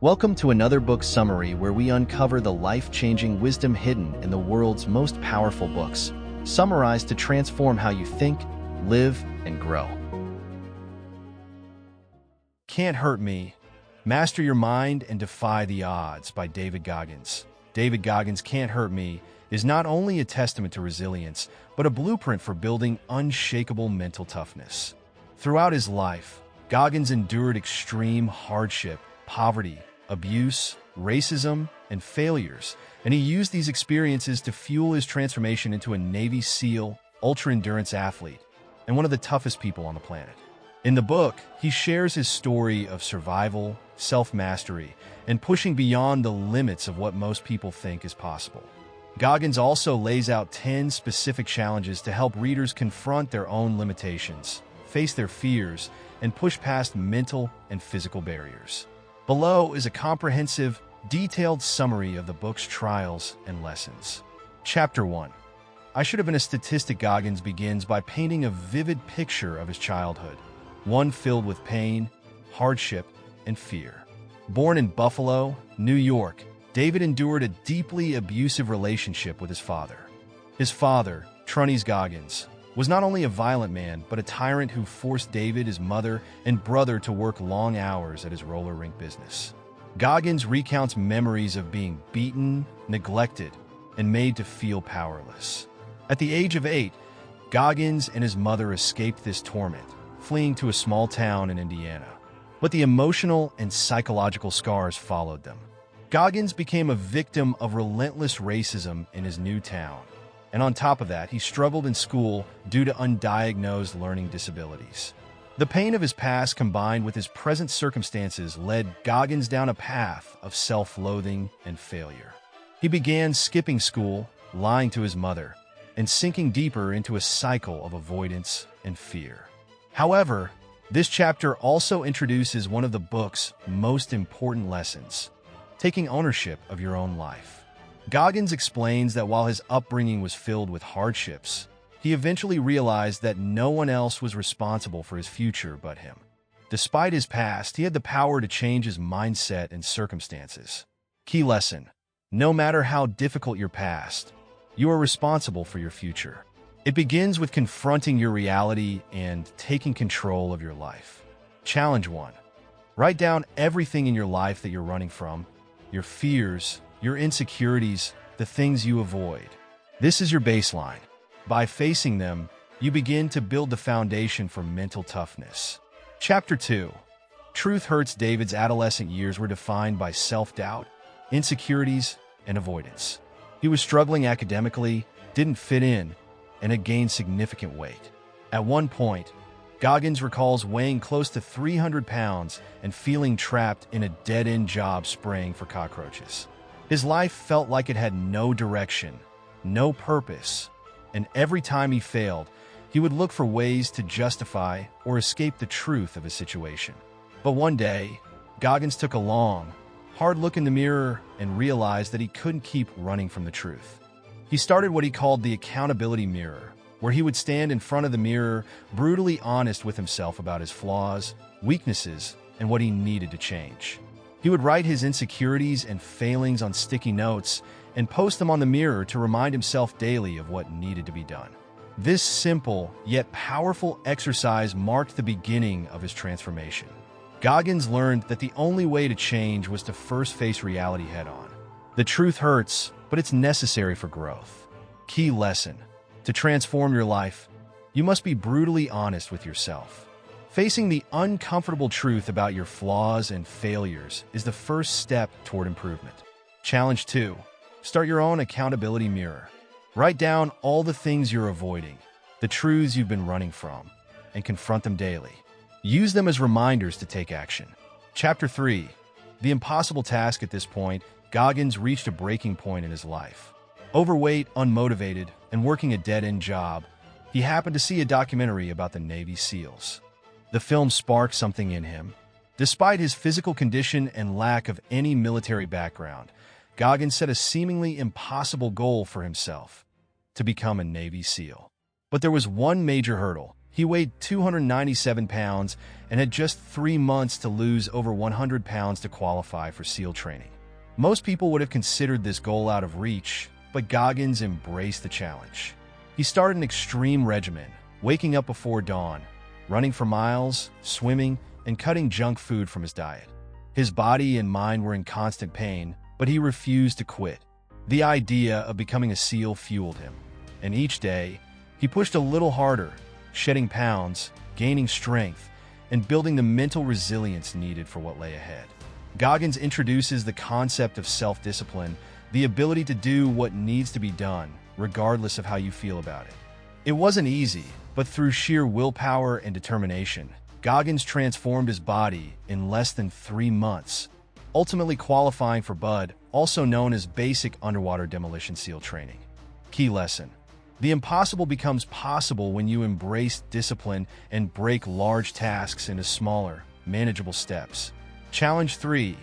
Welcome to another book summary where we uncover the life-changing wisdom hidden in the world's most powerful books, summarized to transform how you think, live, and grow. Can't Hurt Me. Master Your Mind and Defy the Odds by David Goggins. David Goggins' Can't Hurt Me is not only a testament to resilience, but a blueprint for building unshakable mental toughness. Throughout his life, Goggins endured extreme hardship, poverty, abuse, racism, and failures, and he used these experiences to fuel his transformation into a Navy SEAL, ultra-endurance athlete, and one of the toughest people on the planet. In the book, he shares his story of survival, self-mastery, and pushing beyond the limits of what most people think is possible. Goggins also lays out 10 specific challenges to help readers confront their own limitations, face their fears, and push past mental and physical barriers. Below is a comprehensive, detailed summary of the book's trials and lessons. Chapter 1. I Should Have Been a Statistic. Goggins begins by painting a vivid picture of his childhood, one filled with pain, hardship, and fear. Born in Buffalo, New York, David endured a deeply abusive relationship with his father. His father, Toughness Goggins, was not only a violent man, but a tyrant who forced David, his mother, and brother to work long hours at his roller rink business. Goggins recounts memories of being beaten, neglected, and made to feel powerless. At the age of 8, Goggins and his mother escaped this torment, fleeing to a small town in Indiana. But the emotional and psychological scars followed them. Goggins became a victim of relentless racism in his new town. And on top of that, he struggled in school due to undiagnosed learning disabilities. The pain of his past combined with his present circumstances led Goggins down a path of self-loathing and failure. He began skipping school, lying to his mother, and sinking deeper into a cycle of avoidance and fear. However, this chapter also introduces one of the book's most important lessons: taking ownership of your own life. Goggins explains that while his upbringing was filled with hardships, he eventually realized that no one else was responsible for his future but him. Despite his past, he had the power to change his mindset and circumstances. Key lesson: no matter how difficult your past, you are responsible for your future. It begins with confronting your reality and taking control of your life. Challenge 1. Write down everything in your life that you're running from, your fears, your insecurities, the things you avoid. This is your baseline. By facing them, you begin to build the foundation for mental toughness. Chapter 2. Truth Hurts. David's adolescent years were defined by self-doubt, insecurities, and avoidance. He was struggling academically, didn't fit in, and had gained significant weight. At one point, Goggins recalls weighing close to 300 pounds and feeling trapped in a dead-end job spraying for cockroaches. His life felt like it had no direction, no purpose, and every time he failed, he would look for ways to justify or escape the truth of his situation. But one day, Goggins took a long, hard look in the mirror and realized that he couldn't keep running from the truth. He started what he called the accountability mirror, where he would stand in front of the mirror, brutally honest with himself about his flaws, weaknesses, and what he needed to change. He would write his insecurities and failings on sticky notes and post them on the mirror to remind himself daily of what needed to be done. This simple yet powerful exercise marked the beginning of his transformation. Goggins learned that the only way to change was to first face reality head-on. The truth hurts, but it's necessary for growth. Key lesson: to transform your life, you must be brutally honest with yourself. Facing the uncomfortable truth about your flaws and failures is the first step toward improvement. Challenge 2. Start your own accountability mirror. Write down all the things you're avoiding, the truths you've been running from, and confront them daily. Use them as reminders to take action. Chapter 3. The Impossible Task. At this point, Goggins reached a breaking point in his life. Overweight, unmotivated, and working a dead-end job, he happened to see a documentary about the Navy SEALs. The film sparked something in him. Despite his physical condition and lack of any military background, Goggins set a seemingly impossible goal for himself: to become a Navy SEAL. But there was one major hurdle. He weighed 297 pounds and had just 3 months to lose over 100 pounds to qualify for SEAL training. Most people would have considered this goal out of reach, but Goggins embraced the challenge. He started an extreme regimen, waking up before dawn, running for miles, swimming, and cutting junk food from his diet. His body and mind were in constant pain, but he refused to quit. The idea of becoming a SEAL fueled him, and each day, he pushed a little harder, shedding pounds, gaining strength, and building the mental resilience needed for what lay ahead. Goggins introduces the concept of self-discipline, the ability to do what needs to be done, regardless of how you feel about it. It wasn't easy, but through sheer willpower and determination, Goggins transformed his body in less than 3 months, ultimately qualifying for BUD, also known as Basic Underwater Demolition SEAL Training. Key lesson: the impossible becomes possible when you embrace discipline and break large tasks into smaller, manageable steps. Challenge 3.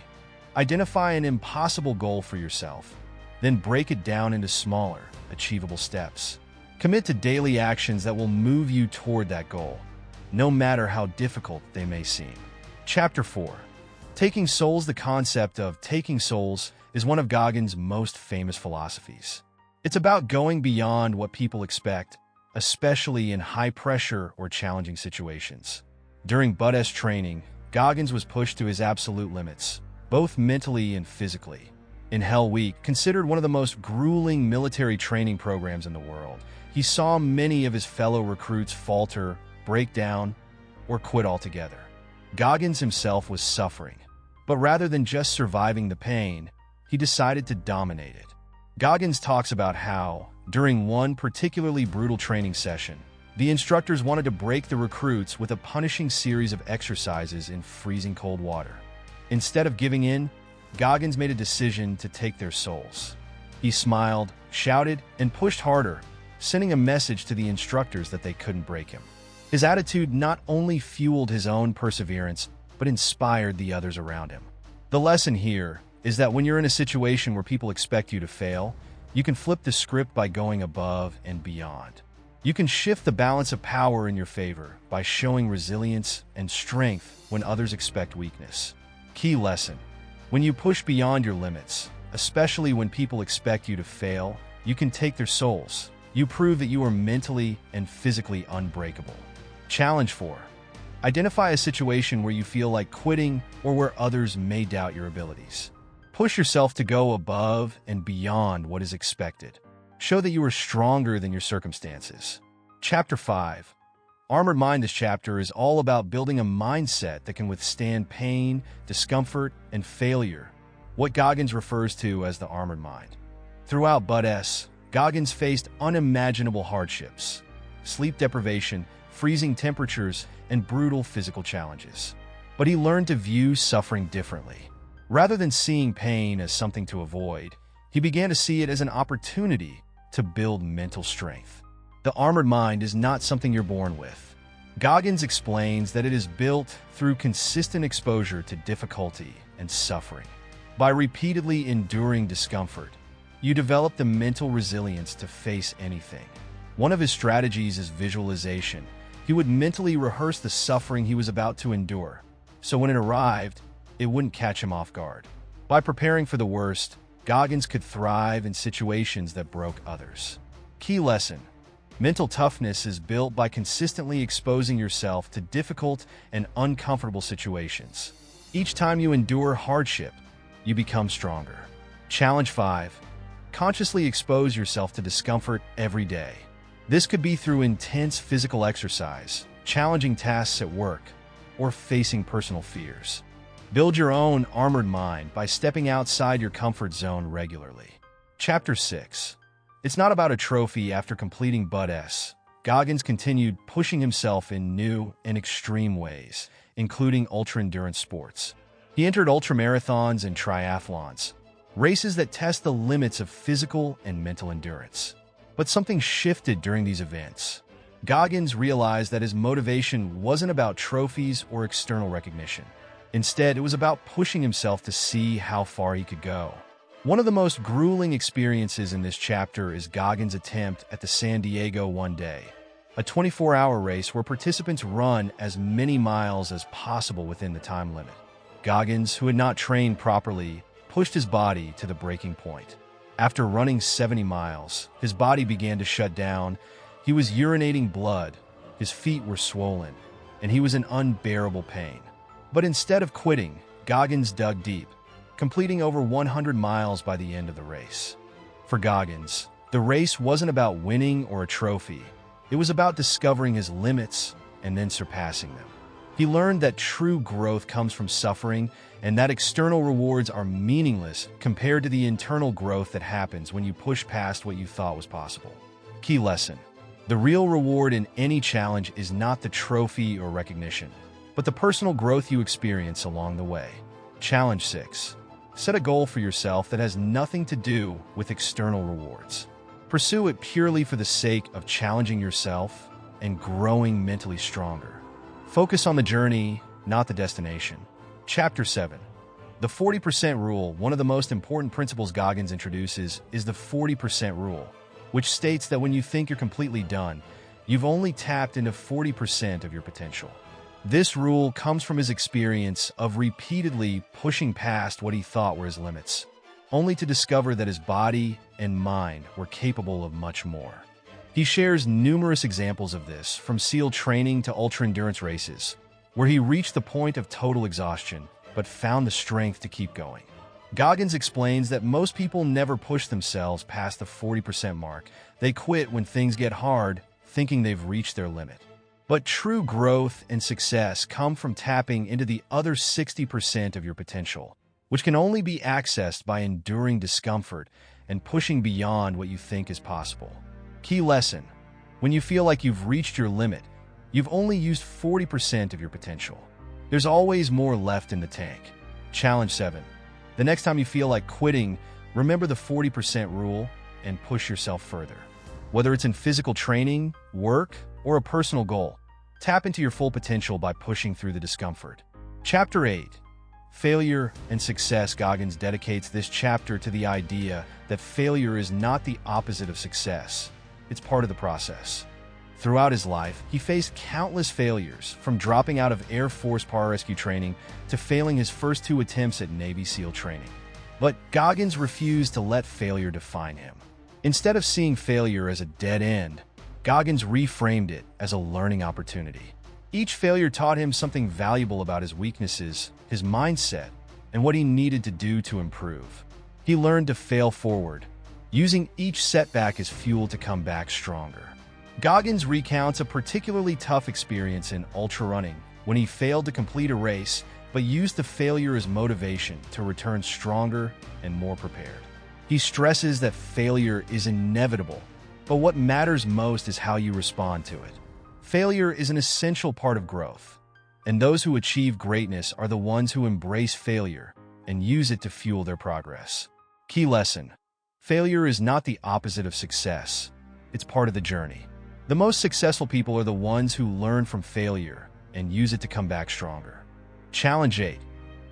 Identify an impossible goal for yourself, then break it down into smaller, achievable steps. Commit to daily actions that will move you toward that goal, no matter how difficult they may seem. Chapter 4. Taking Souls. The concept of taking souls is one of Goggins' most famous philosophies. It's about going beyond what people expect, especially in high-pressure or challenging situations. During BUD/S training, Goggins was pushed to his absolute limits, both mentally and physically. In Hell Week, considered one of the most grueling military training programs in the world, he saw many of his fellow recruits falter, break down, or quit altogether. Goggins himself was suffering, but rather than just surviving the pain, he decided to dominate it. Goggins talks about how, during one particularly brutal training session, the instructors wanted to break the recruits with a punishing series of exercises in freezing cold water. Instead of giving in, Goggins made a decision to take their souls. He smiled, shouted, and pushed harder, sending a message to the instructors that they couldn't break him. His attitude not only fueled his own perseverance, but inspired the others around him. The lesson here is that when you're in a situation where people expect you to fail, you can flip the script by going above and beyond. You can shift the balance of power in your favor by showing resilience and strength when others expect weakness. Key lesson: when you push beyond your limits, especially when people expect you to fail, you can take their souls. You prove that you are mentally and physically unbreakable. Challenge 4. Identify a situation where you feel like quitting or where others may doubt your abilities. Push yourself to go above and beyond what is expected. Show that you are stronger than your circumstances. Chapter 5. Armored Mind. This chapter is all about building a mindset that can withstand pain, discomfort, and failure, what Goggins refers to as the armored mind. Throughout BUD/S, Goggins faced unimaginable hardships: sleep deprivation, freezing temperatures, and brutal physical challenges. But he learned to view suffering differently. Rather than seeing pain as something to avoid, he began to see it as an opportunity to build mental strength. The armored mind is not something you're born with. Goggins explains that it is built through consistent exposure to difficulty and suffering. By repeatedly enduring discomfort, you develop the mental resilience to face anything. One of his strategies is visualization. He would mentally rehearse the suffering he was about to endure, so when it arrived, it wouldn't catch him off guard. By preparing for the worst, Goggins could thrive in situations that broke others. Key lesson: mental toughness is built by consistently exposing yourself to difficult and uncomfortable situations. Each time you endure hardship, you become stronger. Challenge 5. Consciously expose yourself to discomfort every day. This could be through intense physical exercise, challenging tasks at work, or facing personal fears. Build your own armored mind by stepping outside your comfort zone regularly. Chapter 6. It's not about a trophy. After completing BUD/S, Goggins continued pushing himself in new and extreme ways, including ultra-endurance sports. He entered ultramarathons and triathlons, races that test the limits of physical and mental endurance. But something shifted during these events. Goggins realized that his motivation wasn't about trophies or external recognition. Instead, it was about pushing himself to see how far he could go. One of the most grueling experiences in this chapter is Goggins' attempt at the San Diego One Day. a 24-hour race where participants run as many miles as possible within the time limit. Goggins, who had not trained properly, pushed his body to the breaking point. After running 70 miles, his body began to shut down. He was urinating blood, his feet were swollen, and he was in unbearable pain. But instead of quitting, Goggins dug deep, completing over 100 miles by the end of the race. For Goggins, the race wasn't about winning or a trophy. It was about discovering his limits and then surpassing them. He learned that true growth comes from suffering and that external rewards are meaningless compared to the internal growth that happens when you push past what you thought was possible. Key lesson: the real reward in any challenge is not the trophy or recognition, but the personal growth you experience along the way. Challenge 6. Set a goal for yourself that has nothing to do with external rewards. Pursue it purely for the sake of challenging yourself and growing mentally stronger. Focus on the journey, not the destination. Chapter 7. The 40% rule. One of the most important principles Goggins introduces is the 40% rule, which states that when you think you're completely done, you've only tapped into 40% of your potential. This rule comes from his experience of repeatedly pushing past what he thought were his limits, only to discover that his body and mind were capable of much more. He shares numerous examples of this, from SEAL training to ultra-endurance races, where he reached the point of total exhaustion, but found the strength to keep going. Goggins explains that most people never push themselves past the 40% mark. They quit when things get hard, thinking they've reached their limit. But true growth and success come from tapping into the other 60% of your potential, which can only be accessed by enduring discomfort and pushing beyond what you think is possible. Key lesson: when you feel like you've reached your limit, you've only used 40% of your potential. There's always more left in the tank. Challenge 7. The next time you feel like quitting, remember the 40% rule and push yourself further. Whether it's in physical training, work, or a personal goal, tap into your full potential by pushing through the discomfort. Chapter 8. Failure and success. Goggins dedicates this chapter to the idea that failure is not the opposite of success. It's part of the process. Throughout his life, he faced countless failures, from dropping out of Air Force pararescue training to failing his first 2 attempts at Navy SEAL training. But Goggins refused to let failure define him. Instead of seeing failure as a dead end, Goggins reframed it as a learning opportunity. Each failure taught him something valuable about his weaknesses, his mindset, and what he needed to do to improve. He learned to fail forward, using each setback as fuel to come back stronger. Goggins recounts a particularly tough experience in ultra running when he failed to complete a race but used the failure as motivation to return stronger and more prepared. He stresses that failure is inevitable, but what matters most is how you respond to it. Failure is an essential part of growth, and those who achieve greatness are the ones who embrace failure and use it to fuel their progress. Key lesson: failure is not the opposite of success. It's part of the journey. The most successful people are the ones who learn from failure and use it to come back stronger. Challenge 8.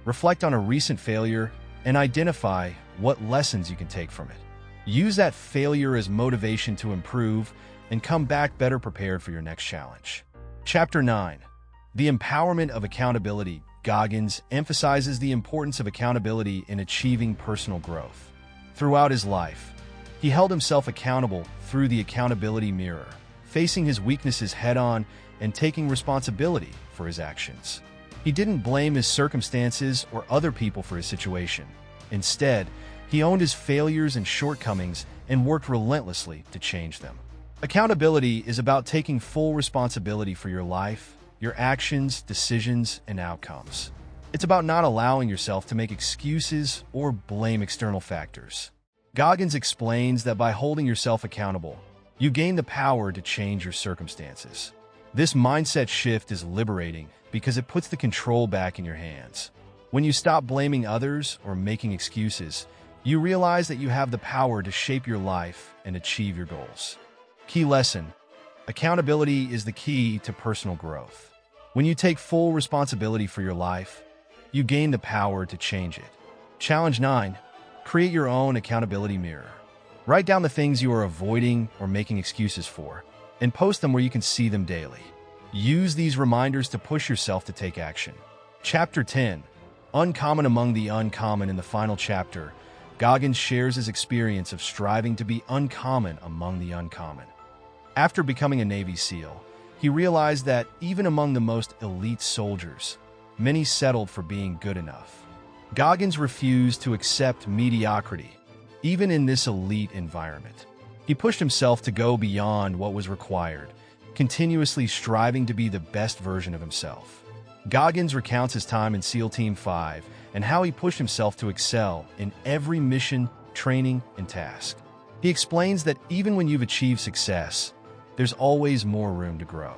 Reflect on a recent failure and identify what lessons you can take from it. Use that failure as motivation to improve and come back better prepared for your next challenge. Chapter 9. The empowerment of accountability. Goggins emphasizes the importance of accountability in achieving personal growth. Throughout his life, he held himself accountable through the accountability mirror, facing his weaknesses head-on and taking responsibility for his actions. He didn't blame his circumstances or other people for his situation. Instead, he owned his failures and shortcomings and worked relentlessly to change them. Accountability is about taking full responsibility for your life, your actions, decisions, and outcomes. It's about not allowing yourself to make excuses or blame external factors. Goggins explains that by holding yourself accountable, you gain the power to change your circumstances. This mindset shift is liberating because it puts the control back in your hands. When you stop blaming others or making excuses, you realize that you have the power to shape your life and achieve your goals. Key lesson: accountability is the key to personal growth. When you take full responsibility for your life, you gain the power to change it. Challenge 9. Create your own accountability mirror. Write down the things you are avoiding or making excuses for. and post them where you can see them daily. Use these reminders to push yourself to take action. Chapter 10. Uncommon Among the Uncommon. In the final chapter, Goggins shares his experience of striving to be uncommon among the uncommon. After becoming a Navy SEAL, he realized that even among the most elite soldiers, many settled for being good enough. Goggins refused to accept mediocrity, even in this elite environment. He pushed himself to go beyond what was required, continuously striving to be the best version of himself. Goggins recounts his time in SEAL Team 5 and how he pushed himself to excel in every mission, training, and task. He explains that even when you've achieved success, there's always more room to grow.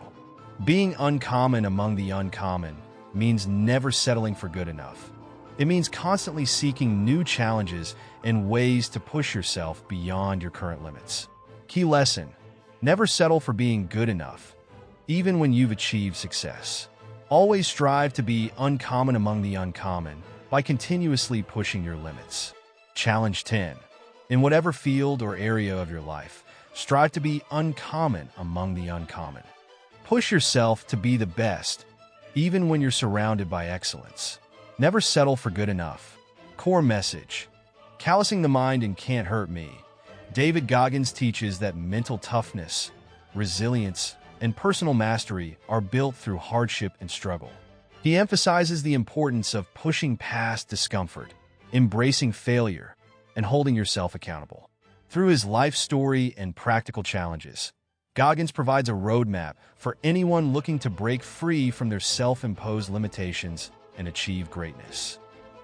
Being uncommon among the uncommon means never settling for good enough. It means constantly seeking new challenges and ways to push yourself beyond your current limits. Key lesson: never settle for being good enough, even when you've achieved success. Always strive to be uncommon among the uncommon by continuously pushing your limits. Challenge 10. In whatever field or area of your life, strive to be uncommon among the uncommon. Push yourself to be the best, even when you're surrounded by excellence. Never settle for good enough. Core message: callousing the mind and can't hurt me. David Goggins teaches that mental toughness, resilience, and personal mastery are built through hardship and struggle. He emphasizes the importance of pushing past discomfort, embracing failure, and holding yourself accountable. Through his life story and practical challenges, Goggins provides a roadmap for anyone looking to break free from their self-imposed limitations and achieve greatness.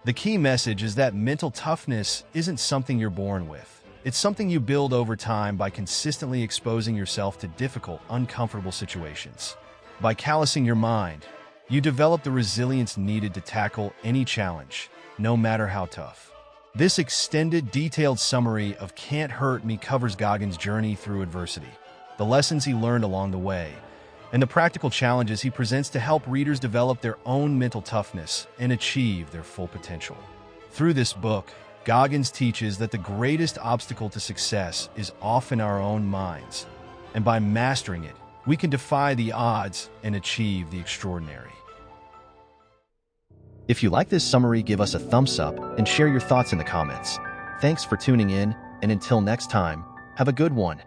The key message is that mental toughness isn't something you're born with. It's something you build over time by consistently exposing yourself to difficult, uncomfortable situations. By callousing your mind, you develop the resilience needed to tackle any challenge, no matter how tough. This extended, detailed summary of Can't Hurt Me covers Goggins' journey through adversity, the lessons he learned along the way, and the practical challenges he presents to help readers develop their own mental toughness and achieve their full potential. Through this book, Goggins teaches that the greatest obstacle to success is often our own minds, and by mastering it, we can defy the odds and achieve the extraordinary. If you like this summary, give us a thumbs up and share your thoughts in the comments. Thanks for tuning in, and until next time, have a good one.